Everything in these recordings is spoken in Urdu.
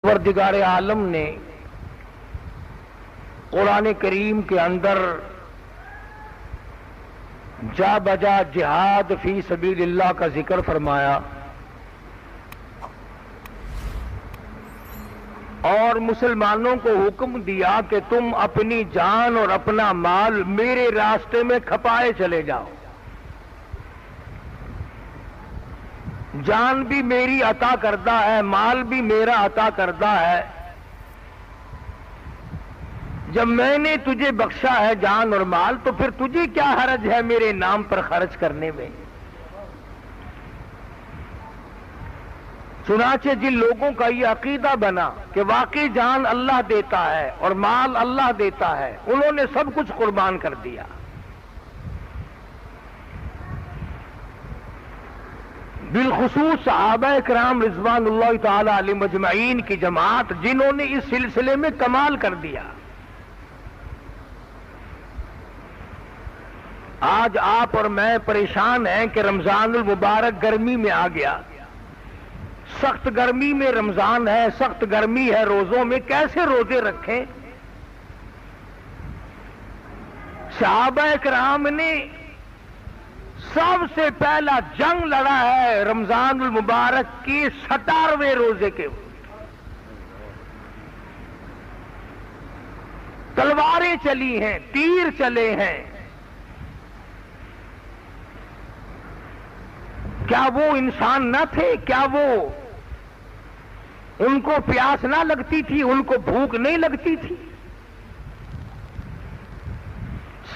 پروردگار عالم نے قرآن کریم کے اندر جا بجا جہاد فی سبیل اللہ کا ذکر فرمایا اور مسلمانوں کو حکم دیا کہ تم اپنی جان اور اپنا مال میرے راستے میں کھپائے چلے جاؤ۔ جان بھی میری عطا کردہ ہے، مال بھی میرا عطا کردہ ہے۔ جب میں نے تجھے بخشا ہے جان اور مال تو پھر تجھے کیا حرج ہے میرے نام پر خرچ کرنے میں؟ چنانچہ جن لوگوں کا یہ عقیدہ بنا کہ واقعی جان اللہ دیتا ہے اور مال اللہ دیتا ہے، انہوں نے سب کچھ قربان کر دیا۔ بالخصوص صحابہ کرام رضوان اللہ تعالی علیہم اجمعین کی جماعت، جنہوں نے اس سلسلے میں کمال کر دیا۔ آج آپ اور میں پریشان ہیں کہ رمضان المبارک گرمی میں آ گیا، سخت گرمی میں رمضان ہے، سخت گرمی ہے، روزوں میں کیسے روزے رکھیں؟ صحابہ کرام نے سب سے پہلا جنگ لڑا ہے رمضان المبارک کی 17ویں روزے کے۔ تلواریں چلی ہیں، تیر چلے ہیں۔ کیا وہ انسان نہ تھے؟ کیا وہ ان کو پیاس نہ لگتی تھی؟ ان کو بھوک نہیں لگتی تھی؟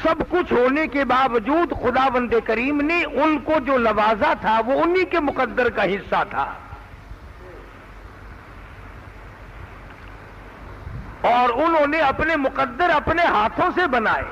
سب کچھ ہونے کے باوجود خداوند کریم نے ان کو جو نوازا تھا وہ انہی کے مقدر کا حصہ تھا، اور انہوں نے اپنے مقدر اپنے ہاتھوں سے بنائے،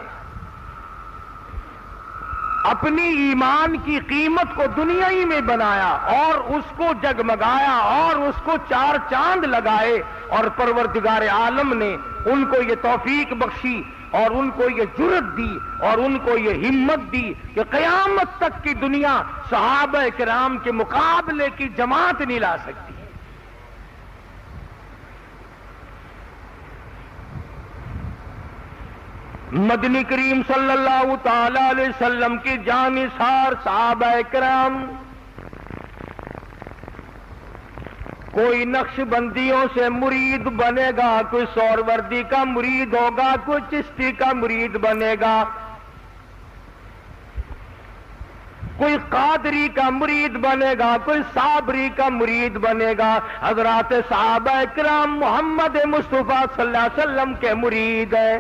اپنی ایمان کی قیمت کو دنیا ہی میں بنایا اور اس کو جگمگایا اور اس کو چار چاند لگائے، اور پروردگار عالم نے ان کو یہ توفیق بخشی اور ان کو یہ جرأت دی اور ان کو یہ ہمت دی کہ قیامت تک کی دنیا صحابہ کرام کے مقابلے کی جماعت نہیں لا سکتی۔ مدنی کریم صلی اللہ تعالی علیہ وسلم کی جانثار صحابہ کرام، کوئی نقش بندیوں سے مرید بنے گا، کوئی سہروردی کا مرید ہوگا، کوئی چشتی کا مرید بنے گا، کوئی قادری کا مرید بنے گا، کوئی صابری کا مرید بنے گا۔ حضرات صحابہ کرام محمد مصطفیٰ صلی اللہ علیہ وسلم کے مرید ہیں۔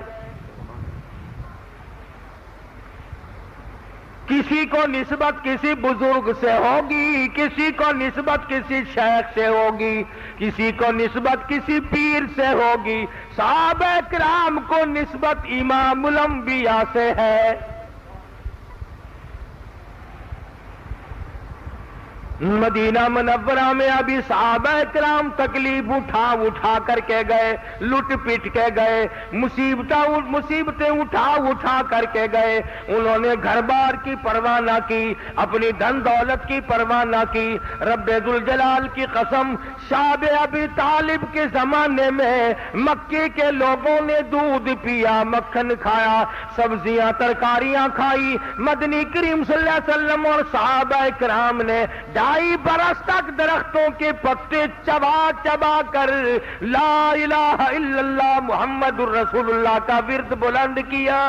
کسی کو نسبت کسی بزرگ سے ہوگی، کسی کو نسبت کسی شیخ سے ہوگی، کسی کو نسبت کسی پیر سے ہوگی۔ صحابہ کرام کو نسبت امام الانبیاء سے ہے۔ مدینہ منورہ میں ابھی صحابہ کرام تکلیف اٹھا کر کے گئے، لٹ پٹ کے گئے، مصیبتیں اٹھا کر کے گئے۔ انہوں نے گھر بار کی پرواہ نہ کی، اپنی دھن دولت کی پرواہ نہ کی۔ رب ذوالجلال کی قسم، شعب ابی طالب کے زمانے میں مکے کے لوگوں نے دودھ پیا، مکھن کھایا، سبزیاں ترکاریاں کھائی۔ مدنی کریم صلی اللہ علیہ وسلم اور صحابہ کرام نے 2.5 برس تک درختوں کے پتے چبا کر لا الہ الا اللہ محمد الرسول اللہ کا ورد بلند کیا۔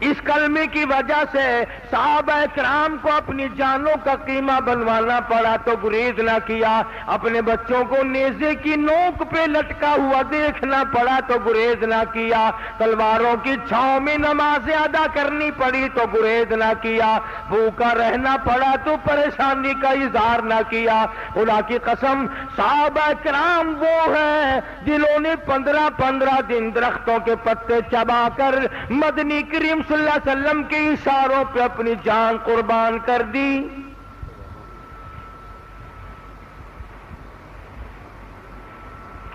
اس کلمے کی وجہ سے صحابہ کرام کو اپنی جانوں کا قیمہ بنوانا پڑا تو گریز نہ کیا، اپنے بچوں کو نیزے کی نوک پہ لٹکا ہوا دیکھنا پڑا تو گریز نہ کیا، تلواروں کی چھاؤں میں نمازیں ادا کرنی پڑی تو گریز نہ کیا، بھوکا رہنا پڑا تو پریشانی کا اظہار نہ کیا۔ خدا کی قسم، صحابہ کرام وہ ہیں جنہوں نے 15 دن درختوں کے پتے چبا کر مدنی کریم صلی اللہ علیہ وسلم کے اشاروں پہ اپنی جان قربان کر دی۔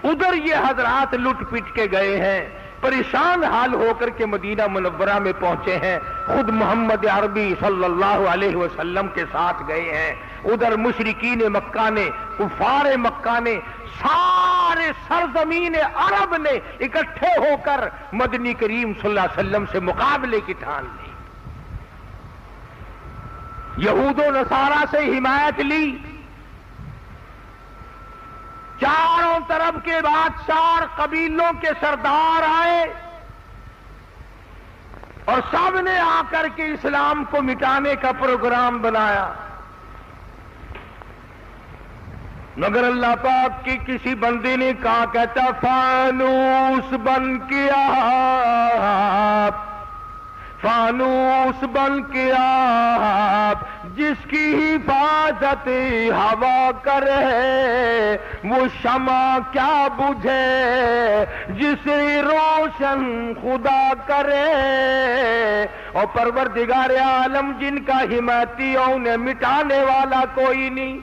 ادھر یہ حضرات لٹ پٹ کے گئے ہیں، پریشان حال ہو کر کے مدینہ منورہ میں پہنچے ہیں، خود محمد عربی صلی اللہ علیہ وسلم کے ساتھ گئے ہیں۔ ادھر مشرکین مکہ نے، کفار مکہ نے، سارے سرزمین عرب نے اکٹھے ہو کر مدنی کریم صلی اللہ علیہ وسلم سے مقابلے کی ٹھان لی، یہود و نصارہ سے حمایت لی، چاروں طرف کے بادشاہ قبیلوں کے سردار آئے اور سب نے آ کر کے اسلام کو مٹانے کا پروگرام بنایا، مگر اللہ پاک کی کسی بندے نے کہا، کہتا فانوس بن کے آپ، فانوس بن کے آپ، جس کی حفاظت ہوا کرے وہ شمع کیا بجھے جسے روشن خدا کرے، اور پروردگار عالم جن کا حمایتی انہیں مٹانے والا کوئی نہیں۔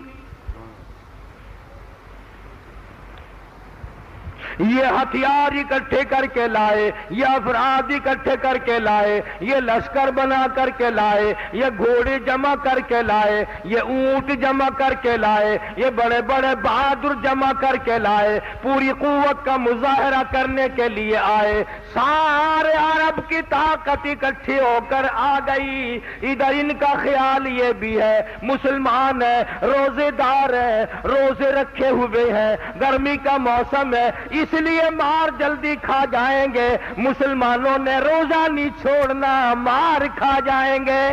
یہ ہتھیار اکٹھے کر کے لائے، یہ افراد اکٹھے کر کے لائے، یہ لشکر بنا کر کے لائے، یہ گھوڑے جمع کر کے لائے، یہ اونٹ جمع کر کے لائے، یہ بڑے بڑے بہادر جمع کر کے لائے، پوری قوت کا مظاہرہ کرنے کے لیے آئے، سارے عرب کی طاقت اکٹھی ہو کر آ گئی۔ ادھر ان کا خیال یہ بھی ہے مسلمان ہے، روزے دار ہے، روزے رکھے ہوئے ہیں، گرمی کا موسم ہے، اس لیے مار جلدی کھا جائیں گے، مسلمانوں نے روزہ نہیں چھوڑنا، مار کھا جائیں گے۔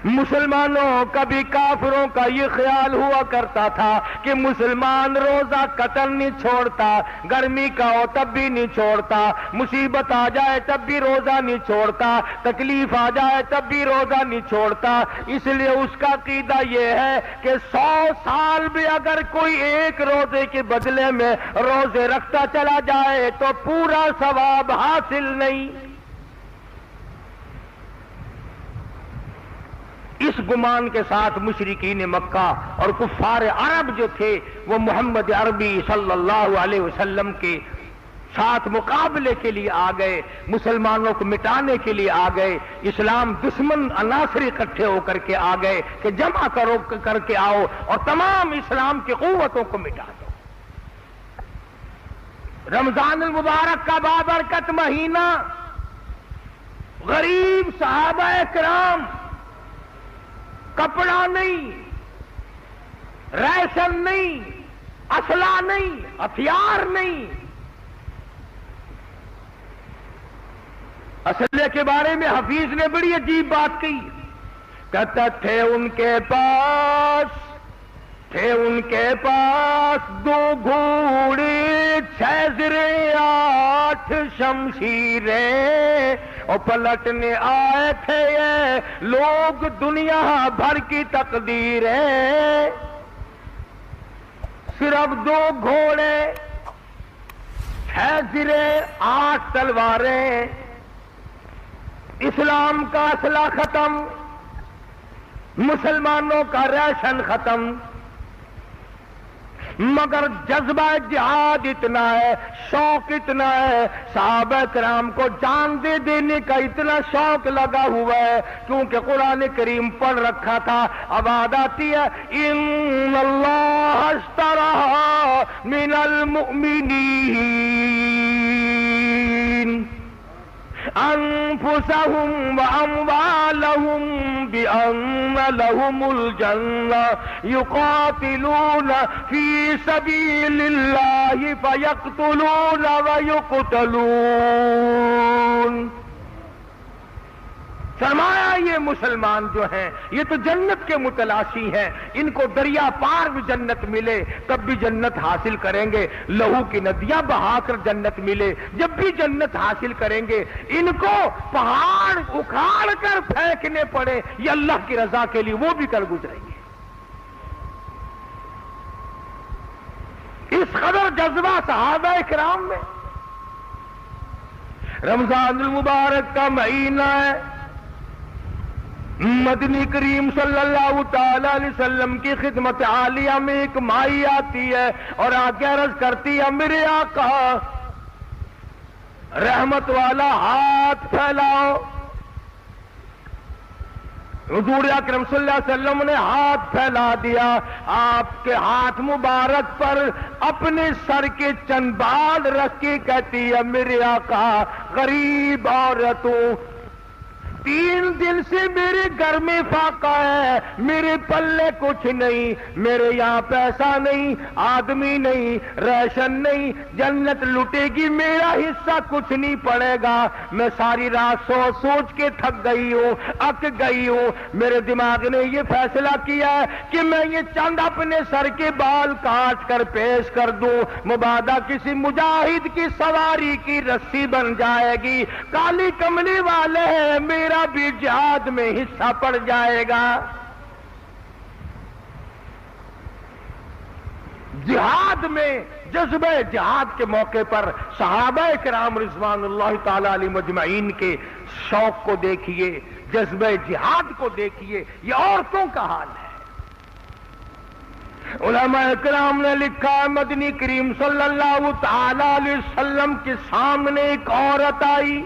مسلمانوں کبھی کافروں کا یہ خیال ہوا کرتا تھا کہ مسلمان روزہ قطن نہیں چھوڑتا، گرمی کا ہو تب بھی نہیں چھوڑتا، مصیبت آ جائے تب بھی روزہ نہیں چھوڑتا، تکلیف آ جائے تب بھی روزہ نہیں چھوڑتا۔ اس لیے اس کا عقیدہ یہ ہے کہ 100 سال بھی اگر کوئی ایک روزے کے بدلے میں روزے رکھتا چلا جائے تو پورا ثواب حاصل نہیں۔ اس گمان کے ساتھ مشرکین مکہ اور کفار عرب جو تھے وہ محمد عربی صلی اللہ علیہ وسلم کے ساتھ مقابلے کے لیے آ گئے، مسلمانوں کو مٹانے کے لیے آ گئے، اسلام دشمن عناصر اکٹھے ہو کر کے آ گئے کہ جمع کرو کر کے آؤ اور تمام اسلام کی قوتوں کو مٹا دو۔ رمضان المبارک کا بابرکت مہینہ، غریب صحابہ کرام کپڑا نہیں، ریشن نہیں، اسلحہ نہیں، ہتھیار نہیں۔ اسلحے کے بارے میں حفیظ نے بڑی عجیب بات کہی، کہتا تھے ان کے پاس 2 گھوڑے 6 زرے 8 شمشیریں، اور پلٹنے آئے تھے یہ لوگ دنیا بھر کی تقدیریں، صرف 2 گھوڑے 6 زرے 8 تلواریں، اسلام کا اسلحہ ختم، مسلمانوں کا ریشن ختم، مگر جذبہ جہاد اتنا ہے، شوق اتنا ہے، صحابہ کرام کو جان دے دینے کا اتنا شوق لگا ہوا ہے کیونکہ قرآن کریم پڑھ رکھا تھا۔ اب آیت آتی ہے ان اللہ اشتری من المؤمنین انفسهم واموالهم بان لهم الجنة يقاتلون في سبيل الله فيقتلون ويقتلون۔ فرمایا یہ مسلمان جو ہیں یہ تو جنت کے متلاشی ہیں، ان کو دریا پار بھی جنت ملے تب بھی جنت حاصل کریں گے، لہو کی ندیاں بہا کر جنت ملے جب بھی جنت حاصل کریں گے، ان کو پہاڑ اکھاڑ کر پھینکنے پڑے یہ اللہ کی رضا کے لیے وہ بھی کر گزریں گے۔ اس قدر جذبہ صحابہ کرام میں۔ رمضان المبارک کا مہینہ ہے، مدنی کریم صلی اللہ تعالی علیہ وسلم کی خدمت عالیہ میں ایک مائی آتی ہے اور آگے عرض کرتی ہے میرے آقا رحمت والا ہاتھ پھیلاؤ۔ حضور اکرم صلی اللہ علیہ وسلم نے ہاتھ پھیلا دیا، آپ کے ہاتھ مبارک پر اپنے سر کے چند بال رکھ کے کہتی ہے میرے آقا غریب عورتوں 3 دن سے میرے گھر میں فاقہ ہے، میرے پلے کچھ نہیں، میرے یہاں پیسہ نہیں، آدمی نہیں، ریشن نہیں، جنت لٹے گی میرا حصہ کچھ نہیں پڑے گا، میں ساری رات سوچ سوچ کے تھک گئی ہوں، اک گئی ہوں، میرے دماغ نے یہ فیصلہ کیا ہے کہ میں یہ چند اپنے سر کے بال کاٹ کر پیش کر دوں، مبادا کسی مجاہد کی سواری کی رسی بن جائے گی، کالی کملی والے ہیں میرا بھی جہاد میں حصہ پڑ جائے گا۔ جہاد میں جذبہ جہاد کے موقع پر صحابہ کرام رضوان اللہ تعالی علیہ مجمعین کے شوق کو دیکھیے، جذبہ جہاد کو دیکھیے، یہ عورتوں کا حال ہے۔ علماء کرام نے لکھا ہے مدنی کریم صلی اللہ تعالی علیہ وسلم کے سامنے ایک عورت آئی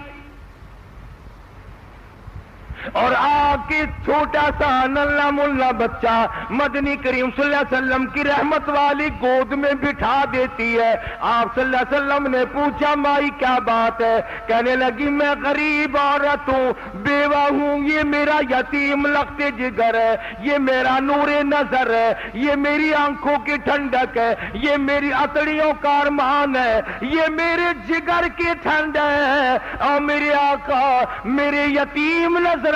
اور آ کے چھوٹا سا نلا ملا بچہ مدنی کریم صلی اللہ علیہ وسلم کی رحمت والی گود میں بٹھا دیتی ہے۔ آپ صلی اللہ علیہ وسلم نے پوچھا مائی کیا بات ہے؟ کہنے لگی میں غریب عورت ہوں، بیوہ ہوں، یہ میرا یتیم لخت جگر ہے، یہ میرا نور نظر ہے، یہ میری آنکھوں کی ٹھنڈک ہے، یہ میری اتڑیوں کا ارمان ہے، یہ میرے جگر کی ٹھنڈ ہے، اور میرے آقا میرے یتیم نذرانے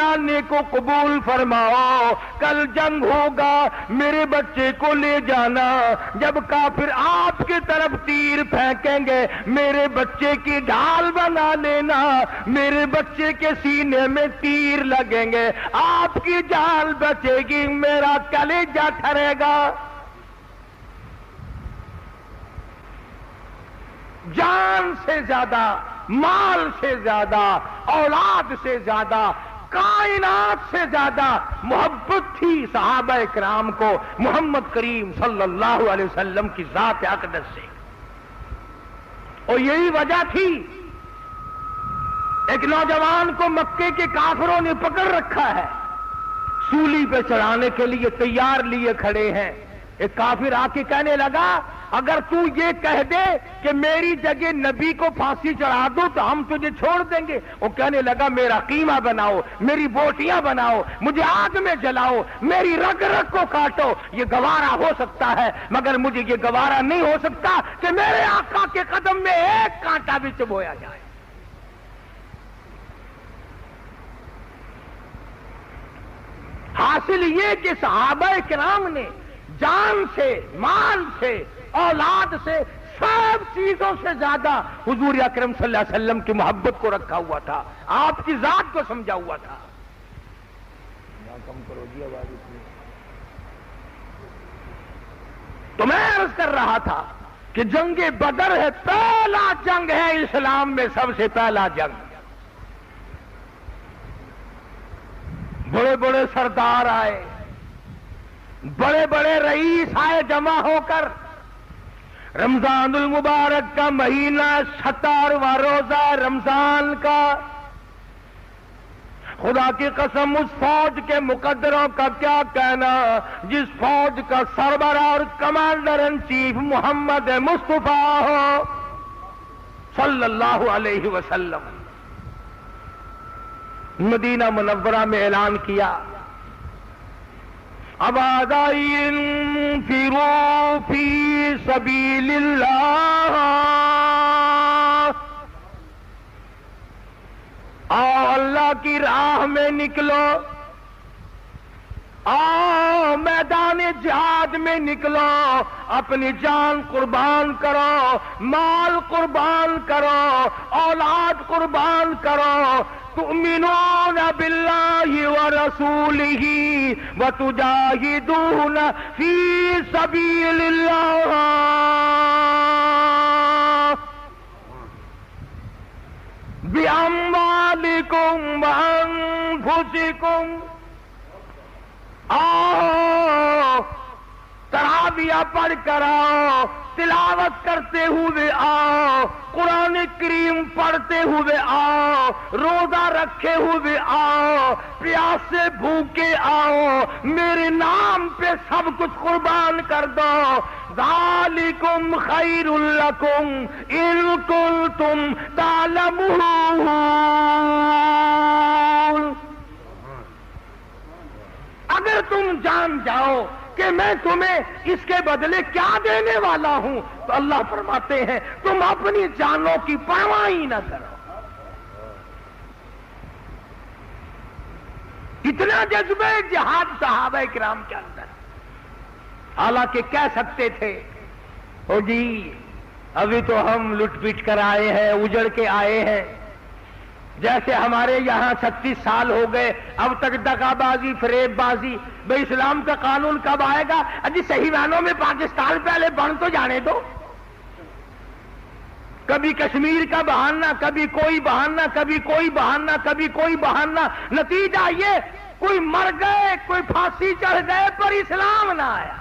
کو قبول فرماؤ، کل جنگ ہوگا میرے بچے کو لے جانا، جب کافر آپ کی طرف تیر پھینکیں گے میرے بچے کی ڈھال بنا لینا، میرے بچے کے سینے میں تیر لگیں گے، آپ کی جان بچے گی، میرا کلیجہ ٹھرے گا۔ جان سے زیادہ، مال سے زیادہ، اولاد سے زیادہ، کائنات سے زیادہ محبت تھی صحابہ کرام کو محمد کریم صلی اللہ علیہ وسلم کی ذات اقدس سے، اور یہی وجہ تھی ایک نوجوان کو مکے کے کافروں نے پکڑ رکھا ہے، سولی پہ چڑھانے کے لیے تیار لیے کھڑے ہیں۔ ایک کافر آ کے کہنے لگا اگر تو یہ کہہ دے کہ میری جگہ نبی کو پھانسی چڑھا دو تو ہم تجھے چھوڑ دیں گے۔ وہ کہنے لگا میرا قیمہ بناؤ، میری بوٹیاں بناؤ، مجھے آگ میں جلاؤ، میری رگ رگ کو کاٹو، یہ گوارا ہو سکتا ہے، مگر مجھے یہ گوارا نہیں ہو سکتا کہ میرے آقا کے قدم میں ایک کانٹا بھی چبویا جائے۔ حاصل یہ کہ صحابہ کرام نے جان سے، مال سے، اولاد سے، سب چیزوں سے زیادہ حضور اکرم صلی اللہ علیہ وسلم کی محبت کو رکھا ہوا تھا، آپ کی ذات کو سمجھا ہوا تھا۔ تو میں عرض کر رہا تھا کہ جنگ بدر ہے، پہلا جنگ ہے اسلام میں، سب سے پہلا جنگ۔ بڑے بڑے سردار آئے، بڑے بڑے رئیس آئے جمع ہو کر، رمضان المبارک کا مہینہ، 17واں روزہ رمضان کا، خدا کی قسم اس فوج کے مقدروں کا کیا کہنا جس فوج کا سربراہ اور کمانڈر ان چیف محمد مصطفیٰ ہو صلی اللہ علیہ وسلم۔ مدینہ منورہ میں اعلان کیا آواز آئی انفروا فی سبیل اللہ، آؤ اللہ کی راہ میں نکلو، آؤ میدان جہاد میں نکلو، اپنی جان قربان کرو، مال قربان کرو، اولاد قربان کرو، تؤمنون باللہ ورسولہ وتجاہدون فی سبیل اللہ باموالکم وانفسکم۔ آؤ تراویح پڑھ کر آؤ، تلاوت کرتے ہوئے آؤ، قرآن کریم پڑھتے ہوئے آؤ، روزہ رکھے ہوئے آؤ، پیاسے بھوکے آؤ، میرے نام پہ سب کچھ قربان کر دو۔ ذالکم خیر لکم ان کنتم تعلمون۔ اگر تم جان جاؤ کہ میں تمہیں اس کے بدلے کیا دینے والا ہوں، تو اللہ فرماتے ہیں تم اپنی جانوں کی پرواہ ہی نہ کرو۔ اتنا جذبہ جہاد صحابہ کرام کے اندر، حالانکہ کہہ سکتے تھے او جی ابھی تو ہم لٹ پٹ کر آئے ہیں، اجڑ کے آئے ہیں، جیسے ہمارے یہاں 36 سال ہو گئے، اب تک دغا بازی فریب بازی، بھئی اسلام کا قانون کب آئے گا؟ اجی صحیح معنوں میں پاکستان پہلے بن تو جانے دو۔ کبھی کشمیر کا بہانہ، کبھی کوئی بہانہ، کبھی کوئی بہانہ، کبھی کوئی بہانہ، نتیجہ یہ کوئی مر گئے، کوئی پھانسی چڑھ گئے، پر اسلام نہ آیا۔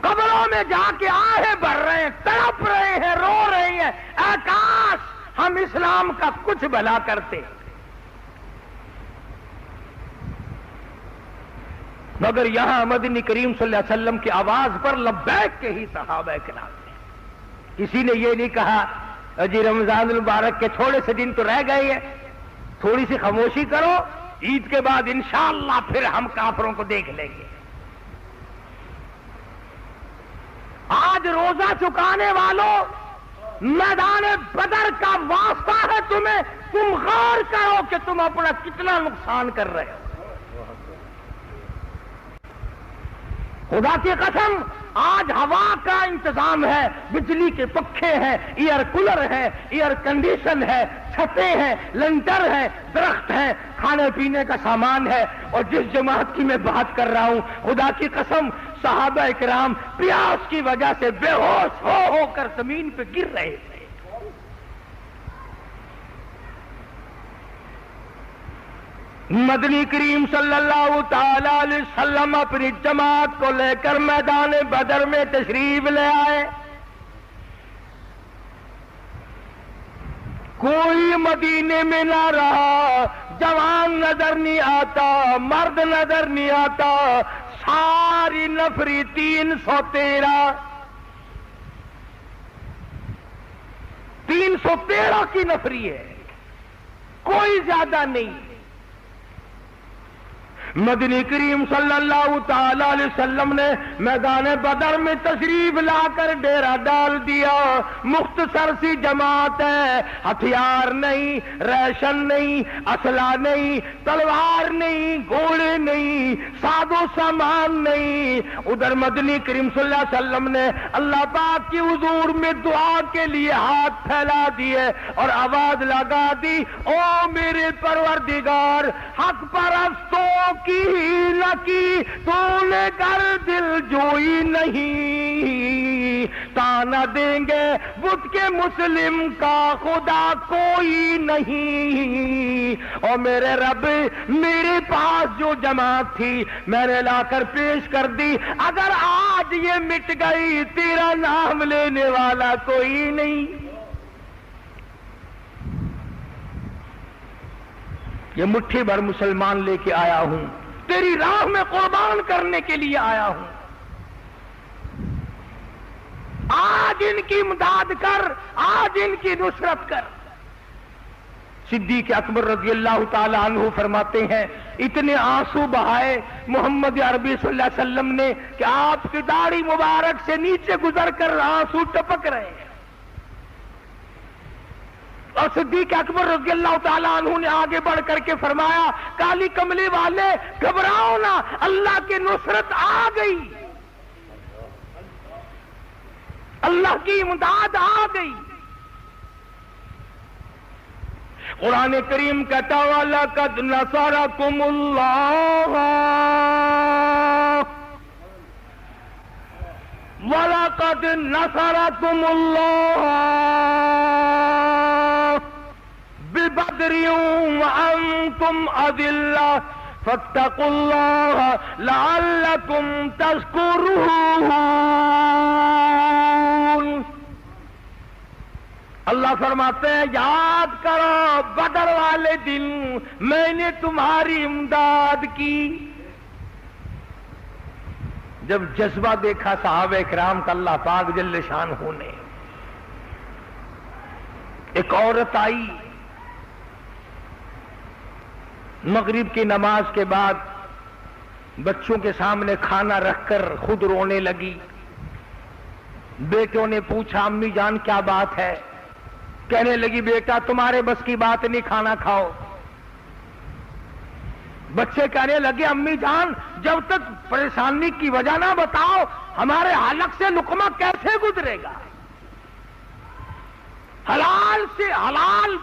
قبروں میں جا کے آہیں بھر رہے ہیں، تڑپ رہے ہیں، رو رہے ہیں، اے کاش ہم اسلام کا کچھ بھلا کرتے۔ مگر یہاں مدنی کریم صلی اللہ علیہ وسلم کی آواز پر لبیک کے ہی صحابہ کرام نے، کسی نے یہ نہیں کہا جی رمضان المبارک کے تھوڑے سے دن تو رہ گئے ہیں، تھوڑی سی خاموشی کرو، عید کے بعد انشاءاللہ پھر ہم کافروں کو دیکھ لیں گے۔ آج روزہ چکانے والوں، میدان بدر کا واسطہ ہے تمہیں، تم غور کرو کہ تم اپنا کتنا نقصان کر رہے ہو۔ خدا کی قسم آج ہوا کا انتظام ہے، بجلی کے پنکھے ہیں، ایئر کولر ہے، ایئر کنڈیشن ہے، چھتیں ہیں، لنٹر ہیں، درخت ہیں، کھانے پینے کا سامان ہے، اور جس جماعت کی میں بات کر رہا ہوں، خدا کی قسم صحابہ کرام پیاس کی وجہ سے بے ہوش ہو کر زمین پہ گر رہے تھے۔ مدنی کریم صلی اللہ تعالی علیہ وسلم اپنی جماعت کو لے کر میدان بدر میں تشریف لے آئے۔ کوئی مدینے میں نہ رہا، جوان نظر نہیں آتا، مرد نظر نہیں آتا، ساری نفری 313 کی نفری ہے، کوئی زیادہ نہیں۔ مدنی کریم صلی اللہ تعالی علیہ وسلم نے میدان بدر میں تشریف لا کر ڈیرا ڈال دیا۔ مختصر سی جماعت ہے، ہتھیار نہیں، ریشن نہیں، اسلحہ نہیں، تلوار نہیں، گھوڑے نہیں، ساز و سامان نہیں۔ ادھر مدنی کریم صلی اللہ علیہ وسلم نے اللہ پاک کی حضور میں دعا کے لیے ہاتھ پھیلا دیے اور آواز لگا دی، او میرے پروردگار، حق پرستوں کی نہ کی تو نے کر دل جوئی نہیں، تانا دیں گے بت کے مسلم کا خدا کوئی نہیں۔ اور میرے رب، میرے پاس جو جماعت تھی میں نے لا کر پیش کر دی، اگر آج یہ مٹ گئی تیرا نام لینے والا کوئی نہیں۔ یہ مٹھی بھر مسلمان لے کے آیا ہوں، تیری راہ میں قربان کرنے کے لیے آیا ہوں، آج ان کی امداد کر، آج ان کی نصرت کر۔ صدیق اکبر رضی اللہ تعالی عنہ فرماتے ہیں اتنے آنسو بہائے محمد عربی صلی اللہ علیہ وسلم نے کہ آپ کی داڑھی مبارک سے نیچے گزر کر آنسو ٹپک رہے ہیں۔ اور صدیق اکبر رضی اللہ تعالیٰ عنہ نے آگے بڑھ کر کے فرمایا، کالی کملی والے گھبراؤ نہ، اللہ کی نصرت آ گئی، اللہ کی امداد آ گئی۔ قرآن کریم کہتا وَلَقَدْ نَصَرَكُمُ اللَّهُ وَلَقَدْ نَصَرَكُمُ اللَّهُ بِبَدْرٍ وَأَنْتُمْ أَذِلَّةٌ فاتقوا اللہ لعلکم تذکرون۔ اللہ فرماتے ہیں یاد کرو بدر والے دن میں نے تمہاری امداد کی۔ جب جذبہ دیکھا صحابہ کرام کا اللہ پاک جل شانہ نے، ایک عورت آئی مغرب کی نماز کے بعد بچوں کے سامنے کھانا رکھ کر خود رونے لگی۔ بیٹوں نے پوچھا امی جان کیا بات ہے؟ کہنے لگی بیٹا تمہارے بس کی بات نہیں، کھانا کھاؤ۔ بچے کہنے لگے امی جان جب تک پریشانی کی وجہ نہ بتاؤ ہمارے حلق سے لقمہ کیسے گزرے گا؟ حلال سے حلال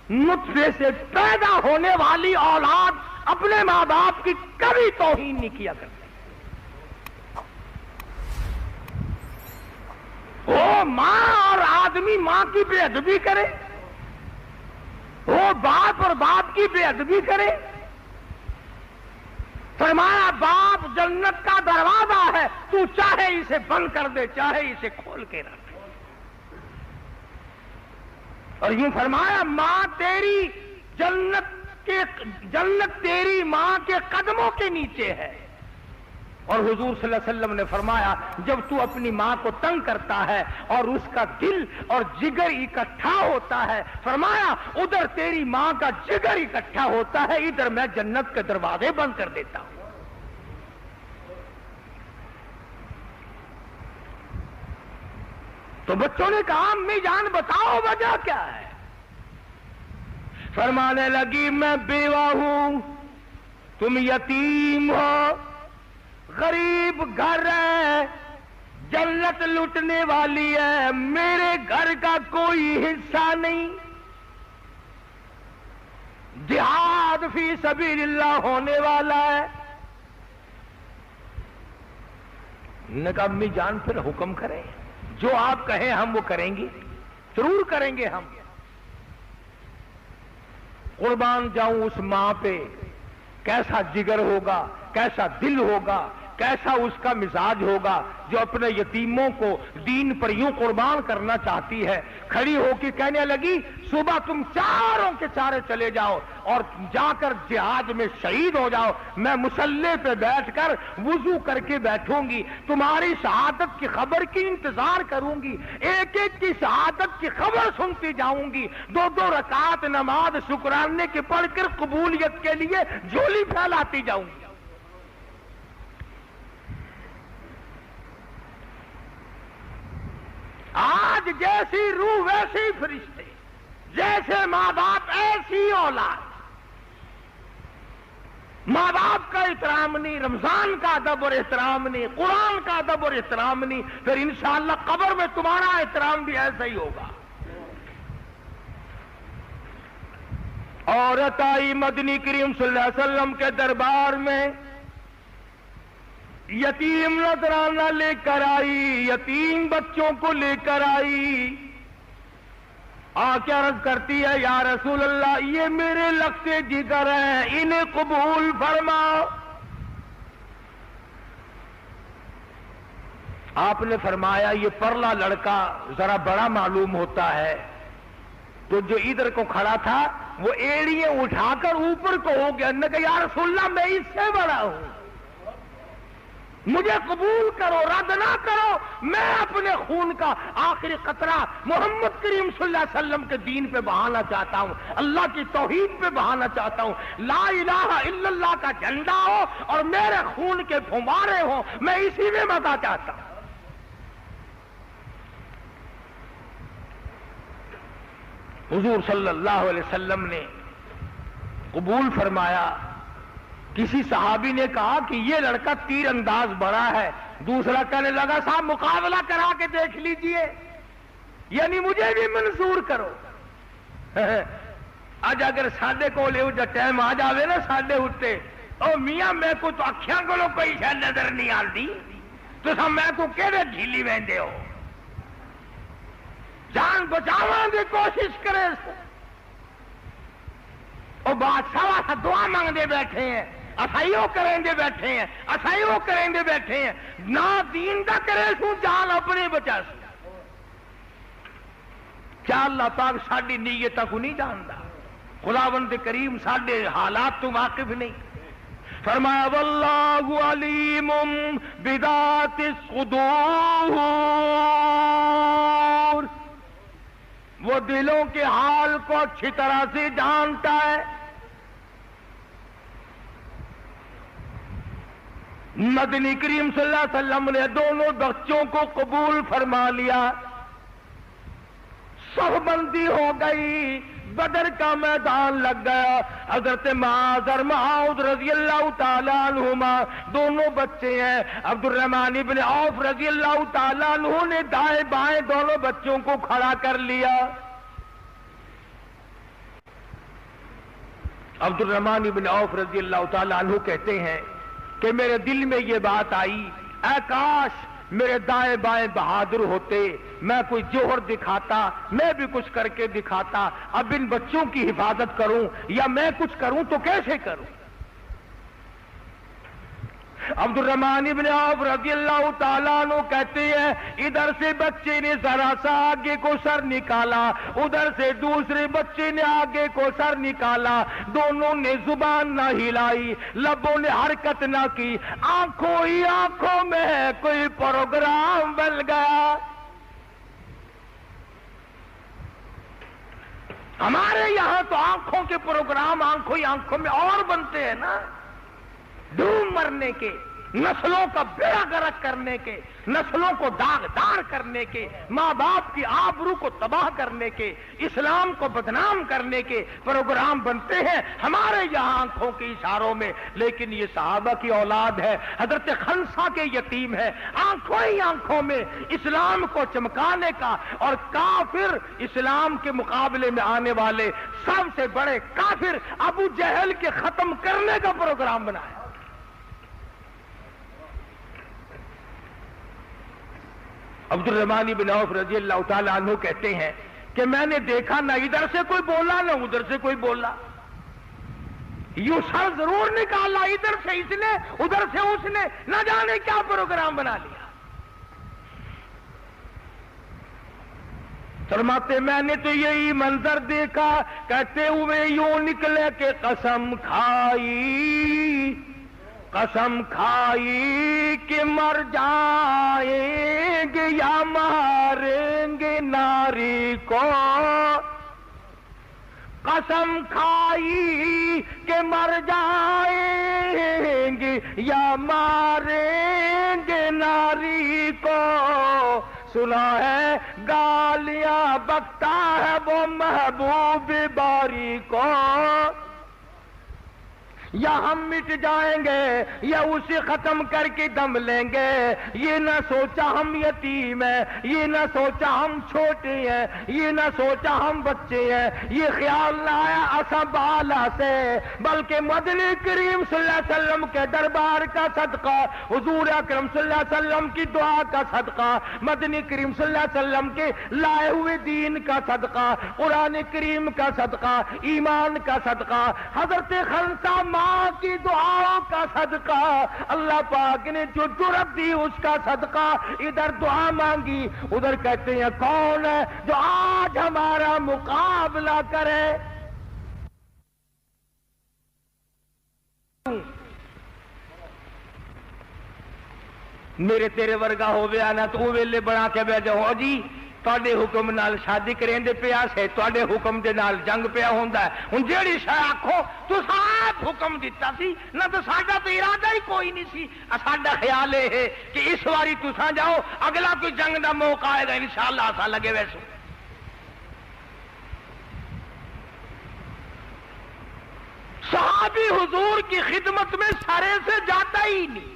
نطفے سے پیدا ہونے والی اولاد اپنے ماں باپ کی کبھی توہین نہیں کیا کرتی۔ وہ ماں اور آدمی ماں کی بے ادبی کرے، وہ باپ اور باپ کی بے ادبی کرے۔ فرمایا باپ جنت کا دروازہ ہے، تو چاہے اسے بند کر دے چاہے اسے کھول کے رکھ۔ اور یوں فرمایا ماں تیری جنت تیری ماں کے قدموں کے نیچے ہے۔ اور حضور صلی اللہ علیہ وسلم نے فرمایا جب تو اپنی ماں کو تنگ کرتا ہے اور اس کا دل اور جگر اکٹھا ہوتا ہے، فرمایا ادھر تیری ماں کا جگر اکٹھا ہوتا ہے، ادھر میں جنت کے دروازے بند کر دیتا ہوں۔ تو بچوں نے کہا امی جان بتاؤ وجہ کیا ہے؟ فرمانے لگی میں بیوہ ہوں، تم یتیم ہو، غریب گھر ہے، جنت لوٹنے والی ہے، میرے گھر کا کوئی حصہ نہیں، جہاد فی سبیل اللہ ہونے والا ہے۔ نے کہا امی جان پھر حکم کریں، جو آپ کہیں ہم وہ کریں گے، ضرور کریں گے ہم۔ قربان جاؤں اس ماں پہ، کیسا جگر ہوگا، کیسا دل ہوگا، کیسا اس کا مزاج ہوگا جو اپنے یتیموں کو دین پر یوں قربان کرنا چاہتی ہے۔ کھڑی ہو کے کہنے لگی صبح تم چاروں کے چارے چلے جاؤ اور جا کر جہاد میں شہید ہو جاؤ، میں مصلی پہ بیٹھ کر وضو کر کے بیٹھوں گی، تمہاری شہادت کی خبر کی انتظار کروں گی، ایک ایک کی شہادت کی خبر سنتی جاؤں گی، دو دو رکعت نماز شکرانے کی پڑھ کر قبولیت کے لیے جھولی پھیلاتی جاؤں گی۔ آج جیسی روح ویسی فرشتے، جیسے ماں باپ ایسی اولاد۔ ماں باپ کا احترام نہیں، رمضان کا ادب اور احترام نہیں، قرآن کا ادب اور احترام نہیں، پھر انشاءاللہ قبر میں تمہارا احترام بھی ایسا ہی ہوگا۔ عورت آئی مدنی کریم صلی اللہ علیہ وسلم کے دربار میں، یتیم نذرانہ لے کر آئی، یتیم بچوں کو لے کر آئی، کیا عرض کرتی ہے یا رسول اللہ یہ میرے لگتے جگر ہیں، انہیں قبول فرماؤ۔ آپ نے فرمایا یہ پرلا لڑکا ذرا بڑا معلوم ہوتا ہے، تو جو ادھر کو کھڑا تھا وہ ایڑیاں اٹھا کر اوپر کو ہو گیا، نے کہا یا رسول اللہ میں اس سے بڑا ہوں، مجھے قبول کرو، رد نہ کرو، میں اپنے خون کا آخری قطرہ محمد کریم صلی اللہ علیہ وسلم کے دین پہ بہانا چاہتا ہوں، اللہ کی توحید پہ بہانا چاہتا ہوں، لا الہ الا اللہ کا جھنڈا ہو اور میرے خون کے پھمارے ہوں، میں اسی میں مزہ چاہتا ہوں۔ حضور صلی اللہ علیہ وسلم نے قبول فرمایا۔ کسی صحابی نے کہا کہ یہ لڑکا تیر انداز بڑا ہے، دوسرا کہنے لگا صاحب مقابلہ کرا کے دیکھ لیجئے، یعنی مجھے بھی منظور کرو۔ آج اگر ساڈے کو لے جا ٹائم آ جاوے نا ساڈے اٹھتے او میاں میں کو تو اکھیاں کو کوئی شے نظر نہیں آتی، تو سب میں کو کہڑے ڈھیلی ویندے ہو، جان بچاواں دی کوشش کرے۔ اور بادشاہ واسطے دعا مانگتے بیٹھے ہیں، اسائیو کریں دے بیٹھے ہیں، اسائیو کریں دے بیٹھے ہیں، نہ دین دا کرے سو جان اپنے بچا سو۔ کیا اللہ پاک ساڈی نیتاں کو نہیں جاندا؟ خداوند کریم ساڈے حالات تو واقف نہیں؟ فرمایا واللہ علیم بذات الصدور، وہ دلوں کے حال کو اچھی طرح سے جانتا ہے۔ مدنی کریم صلی اللہ علیہ وسلم نے دونوں بچوں کو قبول فرما لیا، صف بندی ہو گئی، بدر کا میدان لگ گیا۔ حضرت معاذ اور معاذ رضی اللہ تعالیٰ عنہما دونوں بچے ہیں، عبد الرحمن ابن عوف رضی اللہ تعالیٰ عنہ نے دائیں بائیں دونوں بچوں کو کھڑا کر لیا۔ عبد الرحمن ابن عوف رضی اللہ تعالیٰ عنہ کہتے ہیں کہ میرے دل میں یہ بات آئی، اے کاش میرے دائیں بائیں بہادر ہوتے، میں کوئی جوہر دکھاتا، میں بھی کچھ کر کے دکھاتا، اب ان بچوں کی حفاظت کروں یا میں کچھ کروں تو کیسے کروں؟ عبد الرحمن ابن عوف رضی اللہ تعالیٰ عنہ کہتے ہیں ادھر سے بچے نے ذرا سا آگے کو سر نکالا، ادھر سے دوسرے بچے نے آگے کو سر نکالا، دونوں نے زبان نہ ہلائی، لبوں نے حرکت نہ کی، آنکھوں ہی آنکھوں میں کوئی پروگرام بن گیا۔ ہمارے یہاں تو آنکھوں کے پروگرام آنکھوں ہی آنکھوں میں اور بنتے ہیں نا، ڈوب مرنے کے، نسلوں کا بیڑا غرق کرنے کے، نسلوں کو داغدار کرنے کے، ماں باپ کی آبرو کو تباہ کرنے کے، اسلام کو بدنام کرنے کے پروگرام بنتے ہیں ہمارے یہاں آنکھوں کے اشاروں میں، لیکن یہ صحابہ کی اولاد ہے، حضرت خنسا کے یتیم ہے، آنکھوں ہی آنکھوں میں اسلام کو چمکانے کا اور کافر اسلام کے مقابلے میں آنے والے سب سے بڑے کافر ابو جہل کے ختم کرنے کا پروگرام بنایا۔ عبد الرحمن بن عوف رضی اللہ تعالیٰ عنہ کہتے ہیں کہ میں نے دیکھا نہ ادھر سے کوئی بولا نہ ادھر سے کوئی بولا، یوں سر ضرور نکالا ادھر سے اس نے ادھر سے اس نے، نہ جانے کیا پروگرام بنا لیا۔ فرماتے میں نے تو یہی منظر دیکھا، کہتے ہوئے یوں نکلے کہ قسم کھائی، قسم کھائی کہ مر جائیں گے یا ماریں گے ناری کو، قسم کھائی کہ مر جائیں گے یا ماریں گے ناری کو، سنا ہے گالیاں بکتا ہے وہ محبوب باری کو، یا ہم مٹ جائیں گے یا اسے ختم کر کے دم لیں گے، یہ نہ سوچا ہم یتیم ہیں، یہ نہ سوچا ہم چھوٹے ہیں، یہ نہ سوچا ہم بچے ہیں، یہ خیال نہ آیا اسب بالا سے، بلکہ مدنی کریم صلی اللہ علیہ وسلم کے دربار کا صدقہ، حضور اکرم صلی اللہ علیہ وسلم کی دعا کا صدقہ، مدنی کریم صلی اللہ علیہ وسلم کے لائے ہوئے دین کا صدقہ، قرآن کریم کا صدقہ، ایمان کا صدقہ، حضرت خنسا ماں کی دعاؤں کا صدقہ، اللہ پاک نے جو جرأت دی اس کا صدقہ، ادھر دعا مانگی ادھر کہتے ہیں کون ہے جو آج ہمارا مقابلہ کرے؟ میرے تیرے ورگا ہو گیا نا تو وہ ویلے بنا کے بہ جاؤ جی تواڈے حکم نال شادی کریں دے پیا سے، تواڈے حکم دے نال جنگ پیا ہوندا ہے، ہن جیڑی شے آکھو تساں آپ حکم دیتا سی نہ تو ساڈا تو ارادہ ہی کوئی نہیں سی، ساڈا خیال ہے کہ اس واری تساں جاؤ اگلا کوئی جنگ دا موقع آئے گا انشاءاللہ اساں لگے ویسے۔ صحابی حضور کی خدمت میں سرے سے جاتا ہی نہیں،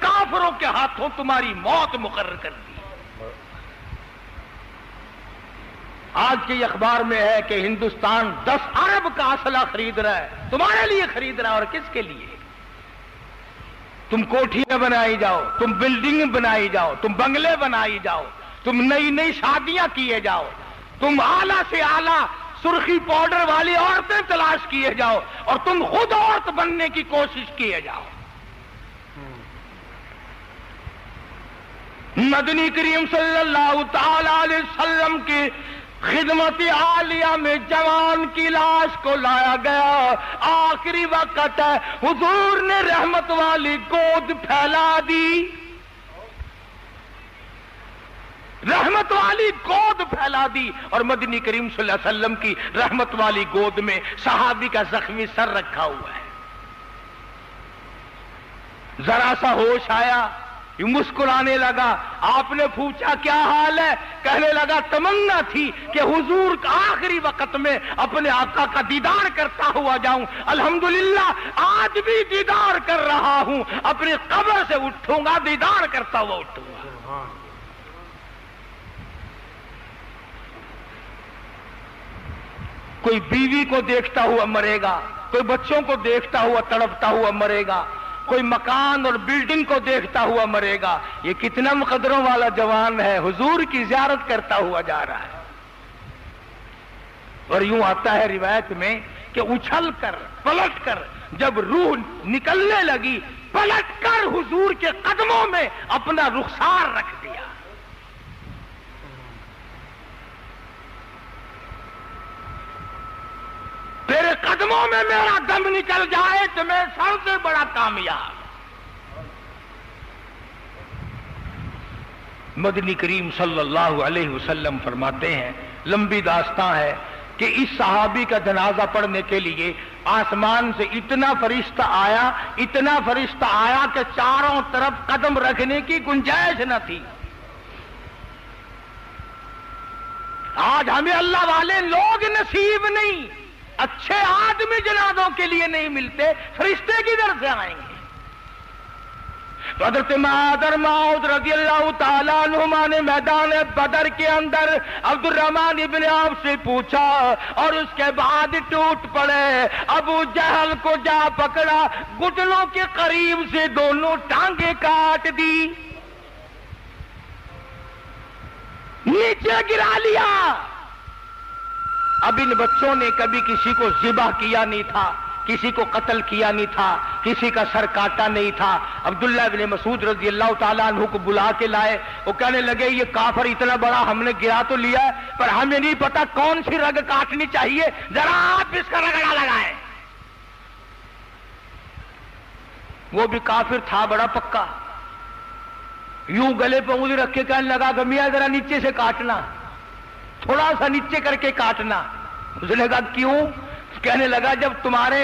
کافروں کے ہاتھوں تمہاری موت مقرر کر دی۔ آج کے اخبار میں ہے کہ ہندوستان 10 ارب کا اسلحہ خرید رہا ہے، تمہارے لیے خرید رہا ہے، اور کس کے لیے؟ تم کوٹھیاں بنائی جاؤ، تم بلڈنگ بنائی جاؤ، تم بنگلے بنائی جاؤ، تم نئی نئی شادیاں کیے جاؤ، تم اعلیٰ سے اعلیٰ سرخی پاؤڈر والی عورتیں تلاش کیے جاؤ، اور تم خود عورت بننے کی کوشش کیے جاؤ۔ مدنی کریم صلی اللہ تعالی علیہ وسلم کی خدمت عالیہ میں جوان کی لاش کو لایا گیا، آخری وقت ہے، حضور نے رحمت والی گود پھیلا دی، رحمت والی گود پھیلا دی، اور مدنی کریم صلی اللہ علیہ وسلم کی رحمت والی گود میں صحابی کا زخمی سر رکھا ہوا ہے۔ ذرا سا ہوش آیا، یہ مسکرانے لگا، آپ نے پوچھا کیا حال ہے؟ کہنے لگا تمنا تھی کہ حضور کا آخری وقت میں اپنے آقا کا دیدار کرتا ہوا جاؤں، الحمدللہ آج بھی دیدار کر رہا ہوں، اپنی قبر سے اٹھوں گا، دیدار کرتا ہوا اٹھوں گا۔ کوئی بیوی کو دیکھتا ہوا مرے گا، کوئی بچوں کو دیکھتا ہوا تڑپتا ہوا مرے گا، کوئی مکان اور بلڈنگ کو دیکھتا ہوا مرے گا۔ یہ کتنا مقدروں والا جوان ہے، حضور کی زیارت کرتا ہوا جا رہا ہے۔ اور یوں آتا ہے روایت میں کہ اچھل کر پلٹ کر جب روح نکلنے لگی، پلٹ کر حضور کے قدموں میں اپنا رخسار رکھ دیا۔ تیرے قدموں میں میرا دم نکل جائے تو میں سب سے بڑا کامیاب۔ مدنی کریم صلی اللہ علیہ وسلم فرماتے ہیں، لمبی داستان ہے کہ اس صحابی کا جنازہ پڑھنے کے لیے آسمان سے اتنا فرشتہ آیا کہ چاروں طرف قدم رکھنے کی گنجائش نہ تھی۔ آج ہمیں اللہ والے لوگ نصیب نہیں، اچھے آدمی جنازوں کے لیے نہیں ملتے، فرشتے کدھر سے آئیں گے؟ تو حضرت معاذ رضی اللہ تعالیٰ عنہما نے میدان بدر کے اندر عبد الرحمن ابن عوف سے پوچھا، اور اس کے بعد ٹوٹ پڑے، ابو جہل کو جا پکڑا، گھٹنوں کے قریب سے دونوں ٹانگیں کاٹ دی، نیچے گرا لیا۔ اب ان بچوں نے کبھی کسی کو ذبح کیا نہیں تھا، کسی کو قتل کیا نہیں تھا، کسی کا سر کاٹا نہیں تھا۔ عبداللہ بن مسعود رضی اللہ تعالیٰ عنہ کو بلا کے لائے، وہ کہنے لگے یہ کافر اتنا بڑا ہم نے گرا تو لیا ہے، پر ہمیں نہیں پتا کون سی رگ کاٹنی چاہیے، ذرا آپ اس کا رگڑا لگائیں۔ وہ بھی کافر تھا بڑا پکا، یوں گلے پہ انگلی رکھ کے کہنے لگا کہ میاں ذرا نیچے سے کاٹنا، تھوڑا سا نیچے کر کے کاٹنا۔ اس نے کہا کیوں؟ کہنے لگا جب تمہارے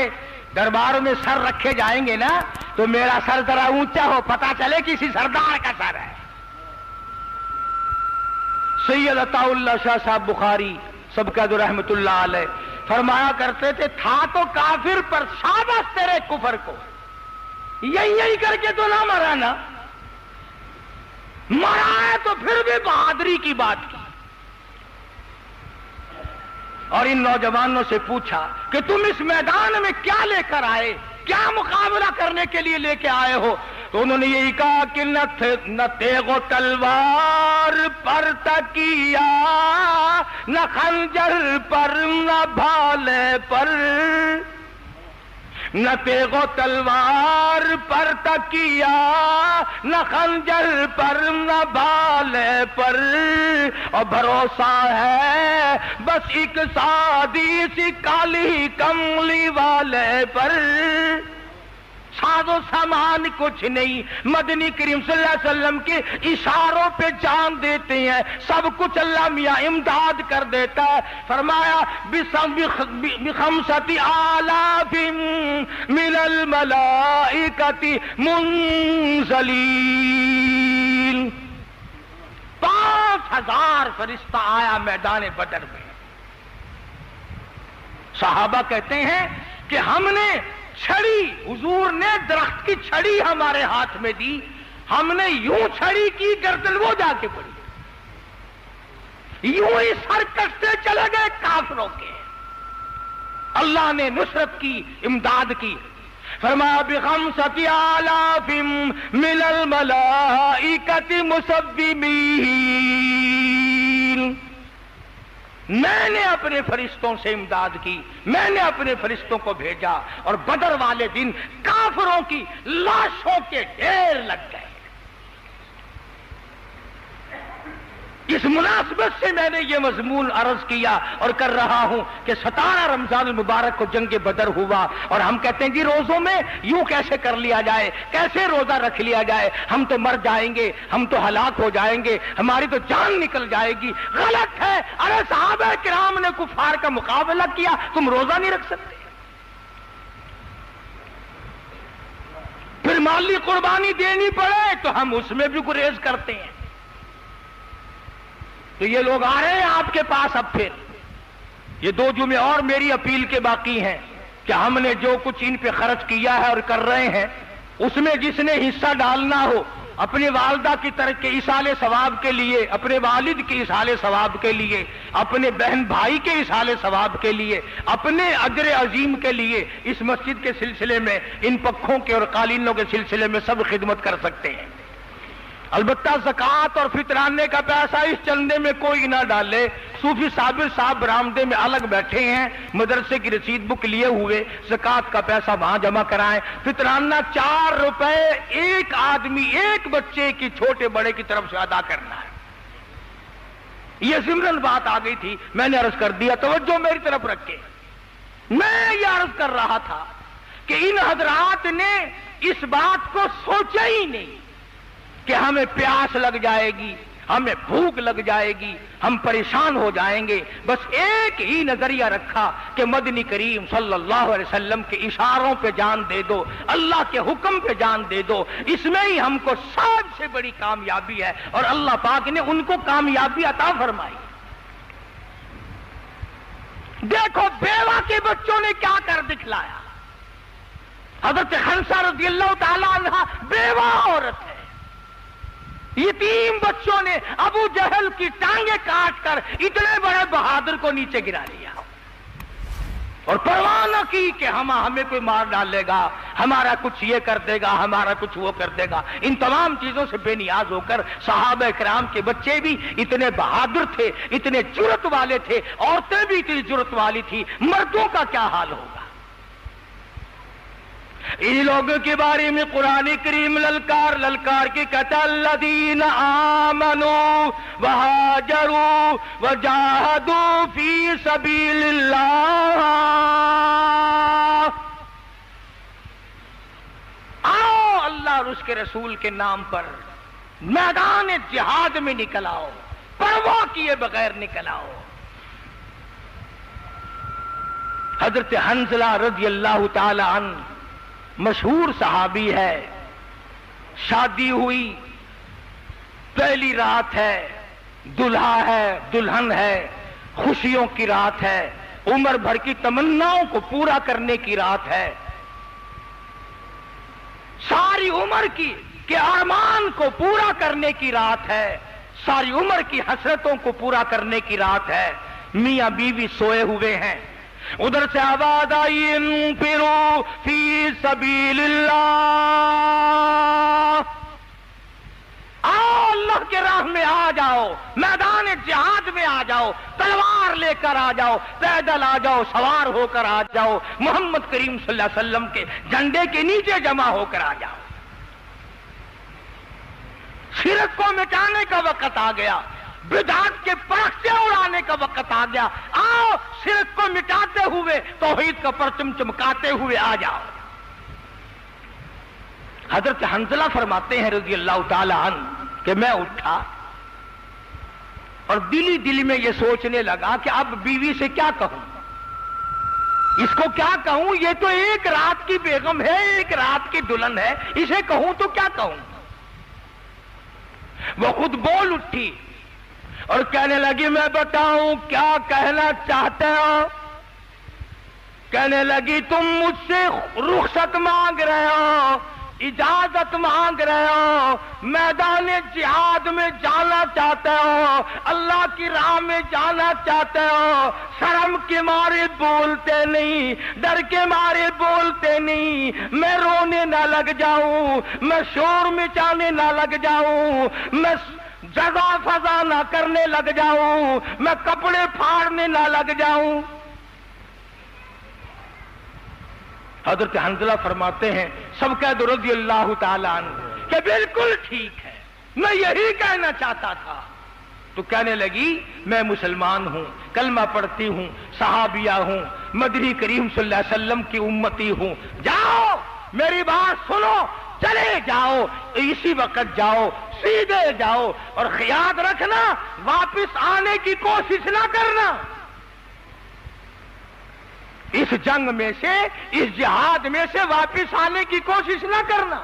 دربار میں سر رکھے جائیں گے نا تو میرا سر ذرا اونچا ہو، پتا چلے کسی سردار کا سر ہے۔ سید عطا اللہ شاہ صاحب بخاری سب کا جو رحمت اللہ علیہ فرمایا کرتے تھے، تھا تو کافر پر شاباش تیرے کفر کو، یہی کر کے تو نہ مرا نا، مرا ہے تو پھر بھی بہادری کی بات کی۔ اور ان نوجوانوں سے پوچھا کہ تم اس میدان میں کیا لے کر آئے، کیا مقابلہ کرنے کے لیے لے کے آئے ہو؟ تو انہوں نے یہی کہا کہ نہ تیغ و تلوار پر تکیا، نہ خنجر پر نہ بھالے پر، نہ تیغ و تلوار پر تکیا، نہ خنجر پر نہ بھالے پر، اور بھروسہ ہے بس ایک سادی سی کالی کملی والے پر۔ ساز و سامان کچھ نہیں، مدنی کریم صلی اللہ علیہ وسلم کے اشاروں پہ جان دیتے ہیں، سب کچھ اللہ میاں امداد کر دیتا ہے۔ فرمایا بخمسۃ آلاف من الملائکۃ منزلین، 5000 فرشتہ آیا میدان بدر میں۔ صحابہ کہتے ہیں کہ ہم نے چھڑی حضور نے درخت کی چھڑی ہمارے ہاتھ میں دی، ہم نے یوں چھڑی کی گردن وہ جا کے پڑی، یوں ہی سر کٹتے چلے گئے کافروں کے، اللہ نے نصرت کی، امداد کی۔ فرمایا بخمسۃ آلاف من الملائکۃ مسومین، میں نے اپنے فرشتوں سے امداد کی، میں نے اپنے فرشتوں کو بھیجا، اور بدر والے دن کافروں کی لاشوں کے ڈھیر لگ گئے۔ اس مناسبت سے میں نے یہ مضمون عرض کیا اور کر رہا ہوں کہ 17 رمضان المبارک کو جنگ بدر ہوا، اور ہم کہتے ہیں جی روزوں میں یوں کیسے کر لیا جائے، کیسے روزہ رکھ لیا جائے، ہم تو مر جائیں گے، ہم تو ہلاک ہو جائیں گے، ہماری تو جان نکل جائے گی۔ غلط ہے، ارے صحابہ کرام نے کفار کا مقابلہ کیا، تم روزہ نہیں رکھ سکتے؟ پھر مالی قربانی دینی پڑے تو ہم اس میں بھی گریز کرتے ہیں۔ تو یہ لوگ آ رہے ہیں آپ کے پاس، اب پھر یہ 2 جمعے اور میری اپیل کے باقی ہیں کہ ہم نے جو کچھ ان پہ خرچ کیا ہے اور کر رہے ہیں، اس میں جس نے حصہ ڈالنا ہو، اپنے والدہ کی طرف کے ایصال ثواب کے لیے، اپنے والد کے ایصال ثواب کے لیے، اپنے بہن بھائی کے ایصال ثواب کے لیے، اپنے اجر عظیم کے لیے، اس مسجد کے سلسلے میں، ان پکھوں کے اور قالینوں کے سلسلے میں سب خدمت کر سکتے ہیں۔ البتہ زکوٰۃ اور فطرانے کا پیسہ اس چندے میں کوئی نہ ڈالے۔ صوفی صابر صاحب برآمدے میں الگ بیٹھے ہیں، مدرسے کی رسید بک لیے ہوئے، زکوٰۃ کا پیسہ وہاں جمع کرائیں۔ فطرانہ 4 روپے ایک آدمی، ایک بچے کی چھوٹے بڑے کی طرف سے ادا کرنا ہے۔ یہ ضمن بات آ گئی تھی، میں نے عرض کر دیا، توجہ میری طرف رکھے۔ میں یہ عرض کر رہا تھا کہ ان حضرات نے اس بات کو سوچا ہی نہیں کہ ہمیں پیاس لگ جائے گی، ہمیں بھوک لگ جائے گی، ہم پریشان ہو جائیں گے۔ بس ایک ہی نظریہ رکھا کہ مدنی کریم صلی اللہ علیہ وسلم کے اشاروں پہ جان دے دو، اللہ کے حکم پہ جان دے دو، اس میں ہی ہم کو سب سے بڑی کامیابی ہے، اور اللہ پاک نے ان کو کامیابی عطا فرمائی۔ دیکھو بیوہ کے بچوں نے کیا کر دکھلایا۔ حضرت خنسہ رضی اللہ تعالی عنہ بیوہ عورت ہے، یتیم بچوں نے ابو جہل کی ٹانگیں کاٹ کر اتنے بڑے بہادر کو نیچے گرا لیا، اور پرواہ نہ کی کہ ہمیں کوئی مار ڈالے گا، ہمارا کچھ یہ کر دے گا، ہمارا کچھ وہ کر دے گا۔ ان تمام چیزوں سے بے نیاز ہو کر صحابہ کرام کے بچے بھی اتنے بہادر تھے، اتنے جرأت والے تھے، عورتیں بھی اتنی جرأت والی تھی، مردوں کا کیا حال ہوگا؟ ان لوگوں کے بارے میں قرآن کریم للکار کے کہتا الذین آمنوا وہاجروا وجاہدوا فی سبیل اللہ، آؤ اللہ اور اس کے رسول کے نام پر میدان جہاد میں نکل آؤ، پرواہ کیے بغیر نکل آؤ۔ حضرت حنظلہ رضی اللہ تعالی عنہ مشہور صحابی ہے، شادی ہوئی، پہلی رات ہے، دلہا ہے، دلہن ہے، خوشیوں کی رات ہے، عمر بھر کی تمناؤں کو پورا کرنے کی رات ہے، ساری عمر کے ارمان کو پورا کرنے کی رات ہے، ساری عمر کی حسرتوں کو پورا کرنے کی رات ہے۔ میاں بیوی سوئے ہوئے ہیں، ادھر سے آواز آئی انفروا فی سبیل اللہ، آؤ اللہ کے راہ میں آ جاؤ، میدان جہاد میں آ جاؤ، تلوار لے کر آ جاؤ، پیدل آ جاؤ، سوار ہو کر آ جاؤ، محمد کریم صلی اللہ علیہ وسلم کے جھنڈے کے نیچے جمع ہو کر آ جاؤ۔ شرک کو مٹانے کا وقت آ گیا، بدعت کے پرچے اڑانے کا وقت آ گیا، آؤ شرک کو مٹاتے ہوئے توحید کا پرچم چمکاتے ہوئے آ جاؤ۔ حضرت حنظلہ فرماتے ہیں رضی اللہ تعالی عنہ کہ میں اٹھا اور دل میں یہ سوچنے لگا کہ اب بیوی سے کیا کہوں، اس کو کیا کہوں، یہ تو ایک رات کی بیگم ہے، ایک رات کی دلہن ہے، اسے کہوں تو کیا کہوں۔ وہ خود بول اٹھی اور کہنے لگی میں بتاؤں کیا کہنا چاہتے ہو؟ کہنے لگی تم مجھ سے رخصت مانگ رہے ہو، اجازت مانگ رہے ہو، میدان جہاد میں جانا چاہتے ہو، اللہ کی راہ میں جانا چاہتے ہو، شرم کے مارے بولتے نہیں، ڈر کے مارے بولتے نہیں، میں رونے نہ لگ جاؤں، میں شور مچانے نہ لگ جاؤں، میں جزا فضا نہ کرنے لگ جاؤں، میں کپڑے پھاڑنے نہ لگ جاؤں۔ حضرت حنظلہ فرماتے ہیں سب کہہ دو رضی اللہ تعالیٰ عنہ کہ بالکل ٹھیک ہے، میں یہی کہنا چاہتا تھا۔ تو کہنے لگی میں مسلمان ہوں، کلمہ پڑھتی ہوں، صحابیہ ہوں، مدنی کریم صلی اللہ علیہ وسلم کی امتی ہوں، جاؤ میری بات سنو، چلے جاؤ، اسی وقت جاؤ، سیدھے جاؤ، اور یاد رکھنا واپس آنے کی کوشش نہ کرنا، اس جنگ میں سے، اس جہاد میں سے واپس آنے کی کوشش نہ کرنا۔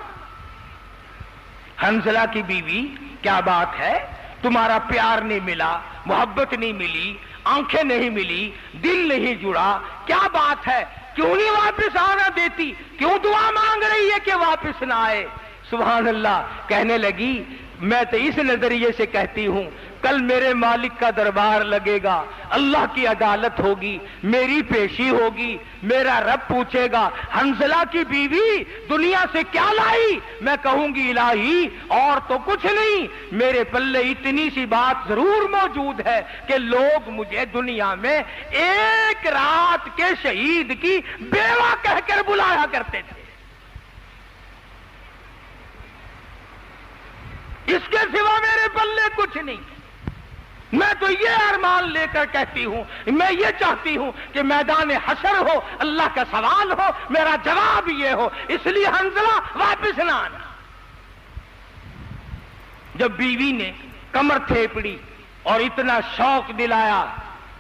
حنظلہ کی بیوی کیا بات ہے، تمہارا پیار نہیں ملا، محبت نہیں ملی، آنکھیں نہیں ملی، دل نہیں جڑا، کیا بات ہے، کیوں نہیں واپس آنا دیتی، کیوں دعا مانگ رہی ہے کہ واپس نہ آئے؟ سبحان اللہ۔ کہنے لگی میں تو اس نظریے سے کہتی ہوں کل میرے مالک کا دربار لگے گا، اللہ کی عدالت ہوگی، میری پیشی ہوگی، میرا رب پوچھے گا حنظلہ کی بیوی دنیا سے کیا لائی؟ میں کہوں گی الہی اور تو کچھ نہیں، میرے پلے اتنی سی بات ضرور موجود ہے کہ لوگ مجھے دنیا میں ایک رات کے شہید کی بیوہ کہہ کر بلایا کرتے تھے، اس کے سوا میرے پلے کچھ نہیں۔ میں تو یہ ارمان لے کر کہتی ہوں، میں یہ چاہتی ہوں کہ میدان حشر ہو، اللہ کا سوال ہو، میرا جواب یہ ہو، اس لیے حنظلہ واپس نہ آنا۔ جب بیوی نے کمر تھیپڑی اور اتنا شوق دلایا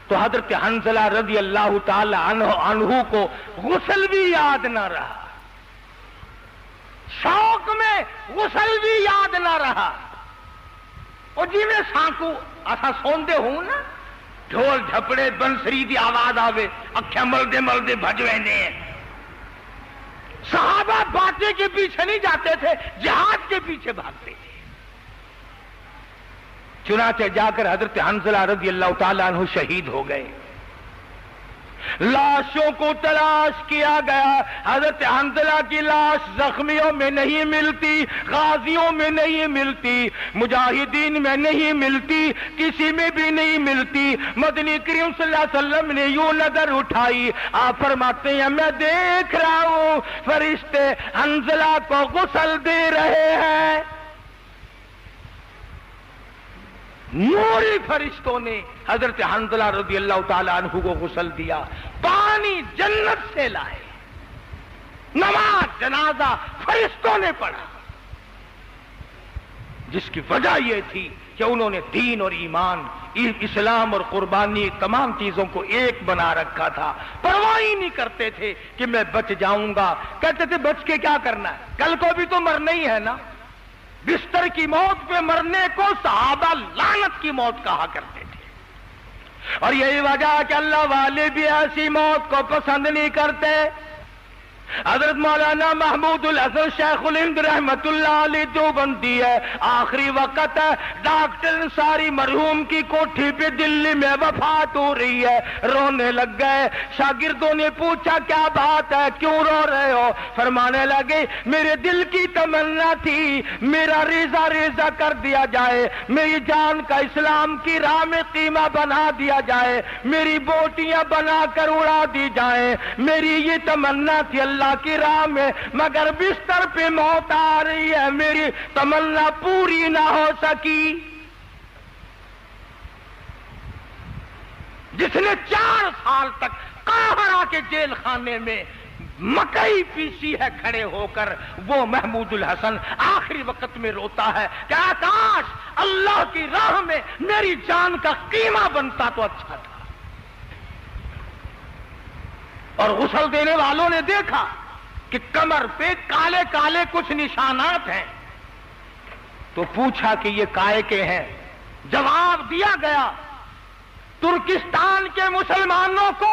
تو حضرت حنظلہ رضی اللہ تعالی عنہ کو غسل بھی یاد نہ رہا، شوق میں غسل بھی یاد نہ رہا۔ اور جی میں سانکو ایسا سوندے ہوں نا، ڈھول جھپڑے بنسری دی آواز آوے، اکھیاں ملدے ملدے بھج ویندے ہیں۔ صحابہ باتیں کے پیچھے نہیں جاتے تھے، جہاد کے پیچھے بھاگتے تھے۔ چنانچہ جا کر حضرت حنظلہ رضی اللہ تعالیٰ عنہ شہید ہو گئے۔ لاشوں کو تلاش کیا گیا، حضرت حنظلہ کی لاش زخمیوں میں نہیں ملتی، غازیوں میں نہیں ملتی، مجاہدین میں نہیں ملتی، کسی میں بھی نہیں ملتی۔ مدنی کریم صلی اللہ علیہ وسلم نے یوں نظر اٹھائی، آپ فرماتے ہیں میں دیکھ رہا ہوں فرشتے حنظلہ کو غسل دے رہے ہیں۔ نوری فرشتوں نے حضرت حنظلہ رضی اللہ تعالی عنہ کو غسل دیا، پانی جنت سے لائے، نماز جنازہ فرشتوں نے پڑھا، جس کی وجہ یہ تھی کہ انہوں نے دین اور ایمان، اسلام اور قربانی، تمام چیزوں کو ایک بنا رکھا تھا، پرواہ ہی نہیں کرتے تھے کہ میں بچ جاؤں گا، کہتے تھے بچ کے کیا کرنا ہے، کل کو بھی تو مرنا ہی ہے نا۔ بستر کی موت پہ مرنے کو صحابہ لعنت کی موت کہا کرتے تھے، اور یہی وجہ کہ اللہ والے بھی ایسی موت کو پسند نہیں کرتے۔ حضرت مولانا محمود الحسن شیخ الہند رحمت اللہ علیہ دیوبندی ہے، آخری وقت ہے، ڈاکٹر انصاری مرحوم کی کوٹھی پہ دلی میں وفات ہو رہی ہے، رونے لگ گئے۔ شاگردوں نے پوچھا کیا بات ہے، کیوں رو رہے ہو؟ فرمانے لگے میرے دل کی تمنا تھی میرا ریزہ ریزہ کر دیا جائے، میری جان کا اسلام کی راہ میں قیمہ بنا دیا جائے، میری بوٹیاں بنا کر اڑا دی جائیں، میری یہ تمنا تھی اللہ کی راہ میں، مگر بستر پہ موت آ رہی ہے، میری تمنا پوری نہ ہو سکی۔ جس نے 4 سال تک قاہرہ کے جیل خانے میں مکئی پیسی ہے کھڑے ہو کر، وہ محمود الحسن آخری وقت میں روتا ہے کہ کاش اللہ کی راہ میں میری جان کا قیمہ بنتا تو اچھا تھا۔ اور غسل دینے والوں نے دیکھا کہ کمر پہ کالے کالے کچھ نشانات ہیں، تو پوچھا کہ یہ کائے کے ہیں؟ جواب دیا گیا ترکستان کے مسلمانوں کو